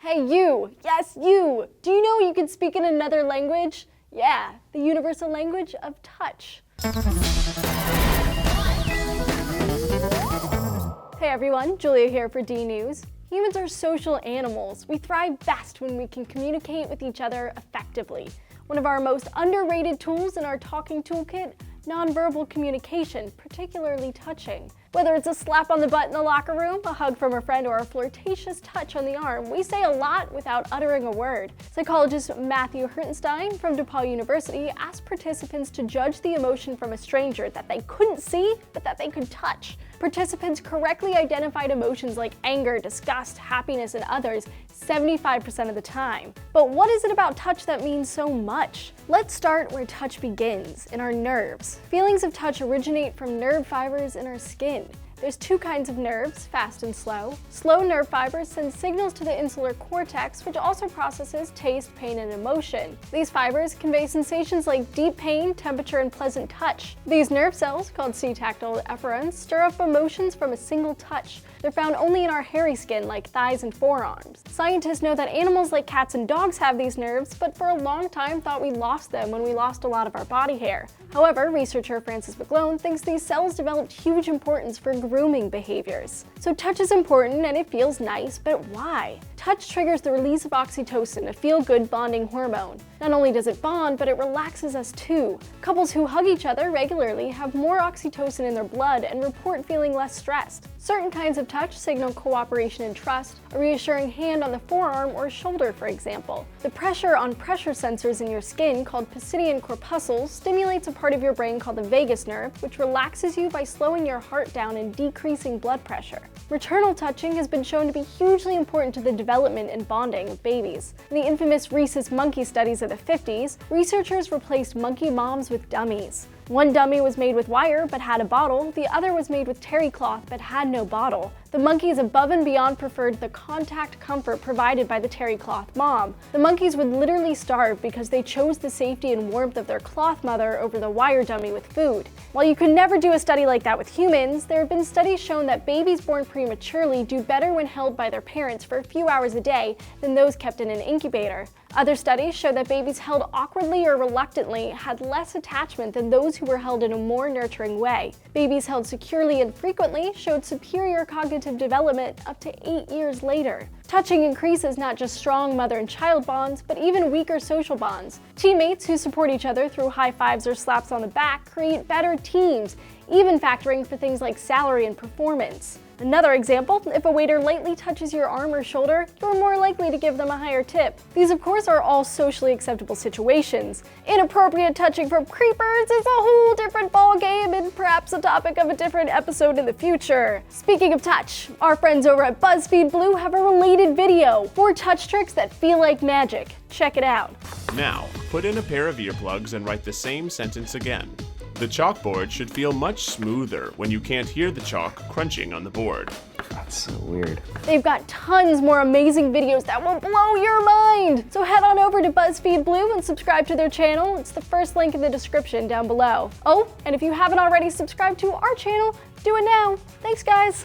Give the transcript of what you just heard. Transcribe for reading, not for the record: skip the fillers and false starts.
Hey you! Yes, you! Do you know you can speak in another language? Yeah, the universal language of touch. Hey everyone, Julia here for DNews. Humans are social animals. We thrive best when we can communicate with each other effectively. One of our most underrated tools in our talking toolkit, nonverbal communication, particularly touching. Whether it's a slap on the butt in the locker room, a hug from a friend, or a flirtatious touch on the arm, we say a lot without uttering a word. Psychologist Matthew Hertenstein from DePaul University asked participants to judge the emotion from a stranger that they couldn't see, but that they could touch. Participants correctly identified emotions like anger, disgust, happiness, and others 75% of the time. But what is it about touch that means so much? Let's start where touch begins, in our nerves. Feelings of touch originate from nerve fibers in our skin. There's two kinds of nerves, fast and slow. Slow nerve fibers send signals to the insular cortex, which also processes taste, pain, and emotion. These fibers convey sensations like deep pain, temperature, and pleasant touch. These nerve cells, called tactile efferents, stir up emotions from a single touch. They're found only in our hairy skin, like thighs and forearms. Scientists know that animals like cats and dogs have these nerves, but for a long time thought we lost them when we lost a lot of our body hair. However, researcher Francis McGlone thinks these cells developed huge importance for grooming behaviors. So touch is important and it feels nice, but why? Touch triggers the release of oxytocin, a feel-good bonding hormone. Not only does it bond, but it relaxes us too. Couples who hug each other regularly have more oxytocin in their blood and report feeling less stressed. Certain kinds of touch signal cooperation and trust, a reassuring hand on the forearm or shoulder, for example. The pressure on pressure sensors in your skin, called positron corpuscles, stimulates a part of your brain called the vagus nerve, which relaxes you by slowing your heart down and decreasing blood pressure. Maternal touching has been shown to be hugely important to the development and bonding of babies. In the infamous rhesus monkey studies of the 50s, researchers replaced monkey moms with dummies. One dummy was made with wire but had a bottle, the other was made with terry cloth but had no bottle. The monkeys above and beyond preferred the contact comfort provided by the terry cloth mom. The monkeys would literally starve because they chose the safety and warmth of their cloth mother over the wire dummy with food. While you could never do a study like that with humans, there have been studies shown that babies born prematurely do better when held by their parents for a few hours a day than those kept in an incubator. Other studies show that babies held awkwardly or reluctantly had less attachment than those who were held in a more nurturing way. Babies held securely and frequently showed superior cognitive development up to 8 years later. Touching increases not just strong mother and child bonds, but even weaker social bonds. Teammates who support each other through high fives or slaps on the back create better teams, even factoring for things like salary and performance. Another example, if a waiter lightly touches your arm or shoulder, you're more likely to give them a higher tip. These, of course, are all socially acceptable situations. Inappropriate touching from creepers is a whole different ballgame and perhaps a topic of a different episode in the future. Speaking of touch, our friends over at BuzzFeed Blue have a related video, 4 touch tricks that feel like magic. Check it out. Now, put in a pair of earplugs and write the same sentence again. The chalkboard should feel much smoother when you can't hear the chalk crunching on the board. That's so weird. They've got tons more amazing videos that will blow your mind! So head on over to BuzzFeed Blue and subscribe to their channel. It's the first link in the description down below. Oh, and if you haven't already subscribed to our channel, do it now. Thanks, guys!